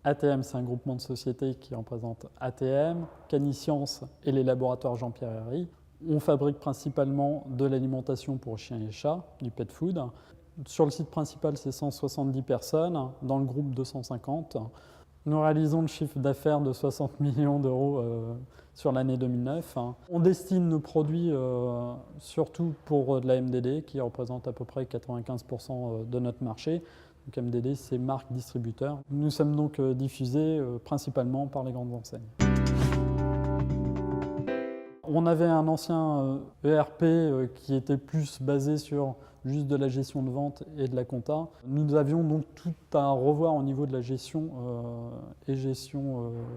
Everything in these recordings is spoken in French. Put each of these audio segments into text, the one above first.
ATM, c'est un groupement de sociétés qui représente ATM, Caniscience et les laboratoires Jean-Pierre Herry. On fabrique principalement de l'alimentation pour chiens et chats, du pet food. Sur le site principal, c'est 170 personnes, dans le groupe 250. Nous réalisons le chiffre d'affaires de 60 millions d'euros sur l'année 2009. On destine nos produits surtout pour de la MDD, qui représente à peu près 95% de notre marché. Donc MDD, c'est marque distributeur. Nous sommes donc diffusés principalement par les grandes enseignes. On avait un ancien ERP qui était plus basé sur juste de la gestion de vente et de la compta. Nous avions donc tout à revoir au niveau de la gestion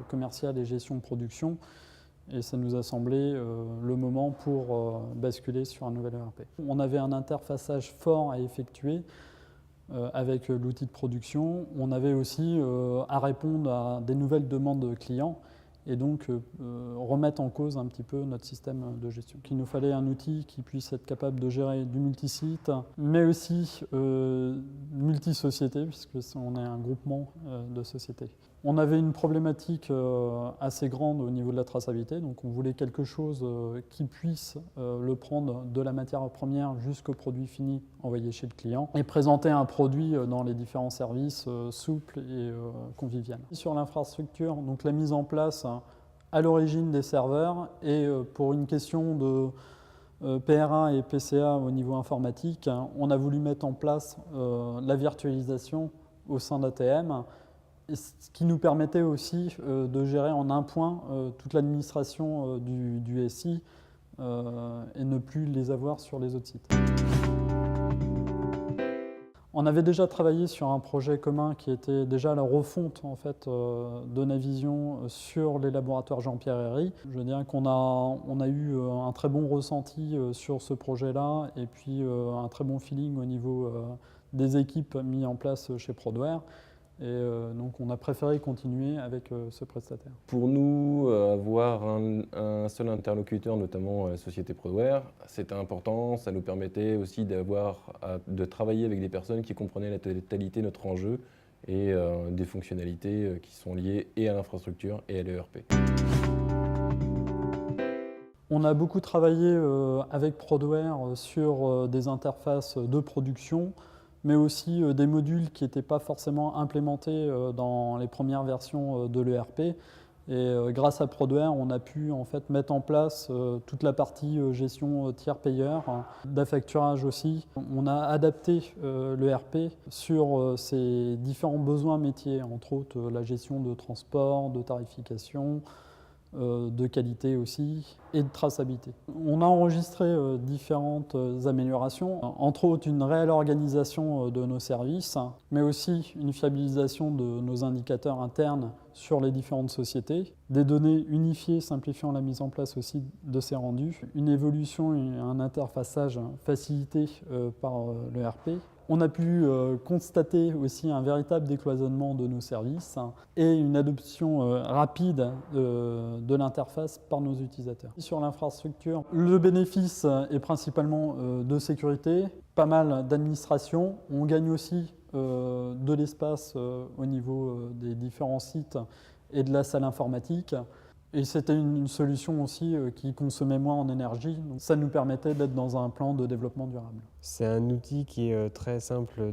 commerciale et gestion de production. Et ça nous a semblé le moment pour basculer sur un nouvel ERP. On avait un interfaçage fort à effectuer avec l'outil de production. On avait aussi à répondre à des nouvelles demandes clients et donc remettre en cause un petit peu notre système de gestion. Il nous fallait un outil qui puisse être capable de gérer du multisite, mais aussi multi-société, puisque on est un groupement de sociétés. On avait une problématique assez grande au niveau de la traçabilité, donc on voulait quelque chose qui puisse le prendre de la matière première jusqu'au produit fini envoyé chez le client et présenter un produit dans les différents services souple et convivial. Sur l'infrastructure, donc la mise en place à l'origine des serveurs et pour une question de PRA et PCA au niveau informatique, on a voulu mettre en place la virtualisation au sein d'ATM, ce qui nous permettait aussi de gérer en un point toute l'administration du SI et ne plus les avoir sur les autres sites. On avait déjà travaillé sur un projet commun qui était déjà la refonte en fait, de Navision sur les laboratoires Jean-Pierre Herry. Je veux dire qu'on a eu un très bon ressenti sur ce projet-là et puis un très bon feeling au niveau des équipes mises en place chez Prodware. Et donc on a préféré continuer avec ce prestataire. Pour nous, avoir un seul interlocuteur, notamment la société Prodware, c'était important. Ça nous permettait aussi de travailler avec des personnes qui comprenaient la totalité de notre enjeu et des fonctionnalités qui sont liées et à l'infrastructure et à l'ERP. On a beaucoup travaillé avec Prodware sur des interfaces de production, mais aussi des modules qui n'étaient pas forcément implémentés dans les premières versions de l'ERP. Et grâce à Prodware, on a pu en fait mettre en place toute la partie gestion tiers payeur, d'affacturage aussi. On a adapté l'ERP sur ses différents besoins métiers, entre autres la gestion de transport, de tarification, de qualité aussi et de traçabilité. On a enregistré différentes améliorations, entre autres une réelle organisation de nos services, mais aussi une fiabilisation de nos indicateurs internes sur les différentes sociétés, des données unifiées simplifiant la mise en place aussi de ces rendus, une évolution et un interfaçage facilité par l'ERP. On a pu constater aussi un véritable décloisonnement de nos services et une adoption rapide de l'interface par nos utilisateurs. Sur l'infrastructure, le bénéfice est principalement de sécurité, pas mal d'administration. On gagne aussi de l'espace au niveau des différents sites et de la salle informatique. Et c'était une solution aussi qui consommait moins en énergie. Donc ça nous permettait d'être dans un plan de développement durable. C'est un outil qui est très simple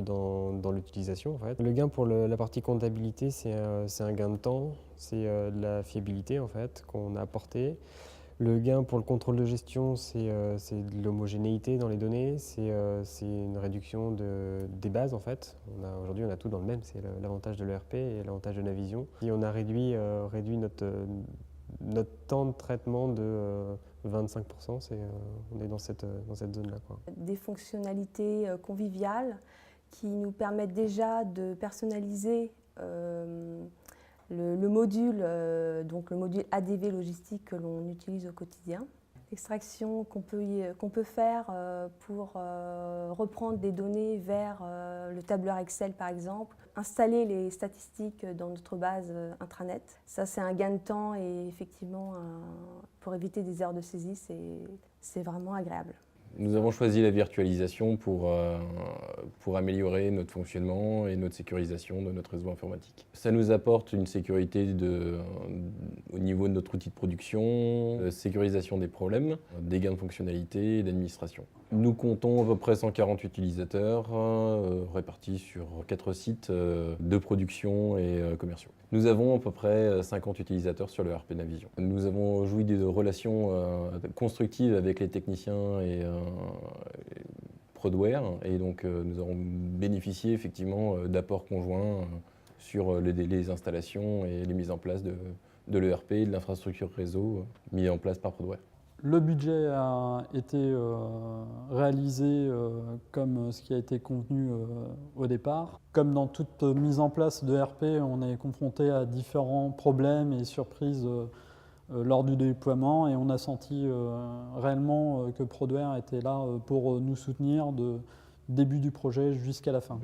dans l'utilisation. En fait. Le gain pour la partie comptabilité, c'est un gain de temps, c'est de la fiabilité en fait, qu'on a apporté. Le gain pour le contrôle de gestion, c'est de l'homogénéité dans les données, c'est une réduction des bases en fait. Aujourd'hui, on a tout dans le même, c'est l'avantage de l'ERP et l'avantage de Navision. Et on a réduit notre temps de traitement de 25%, on est dans cette zone-là. Des fonctionnalités conviviales qui nous permettent déjà de personnaliser le module ADV logistique que l'on utilise au quotidien. L'extraction qu'on peut faire pour reprendre des données vers le tableur Excel par exemple, installer les statistiques dans notre base intranet. Ça c'est un gain de temps et effectivement pour éviter des erreurs de saisie c'est vraiment agréable. Nous avons choisi la virtualisation pour améliorer notre fonctionnement et notre sécurisation de notre réseau informatique. Ça nous apporte une sécurité au niveau de notre outil de production, sécurisation des problèmes, des gains de fonctionnalité et d'administration. Nous comptons à peu près 140 utilisateurs répartis sur 4 sites de production et commerciaux. Nous avons à peu près 50 utilisateurs sur le ERP Navision. Nous avons joui de relations constructives avec les techniciens et Prodware, et donc nous avons bénéficié effectivement d'apports conjoints sur les installations et les mises en place de l'ERP et de l'infrastructure réseau mis en place par Prodware. Le budget a été réalisé comme ce qui a été convenu au départ. Comme dans toute mise en place de RP, on est confronté à différents problèmes et surprises lors du déploiement, et on a senti réellement que Prodware était là pour nous soutenir du début du projet jusqu'à la fin.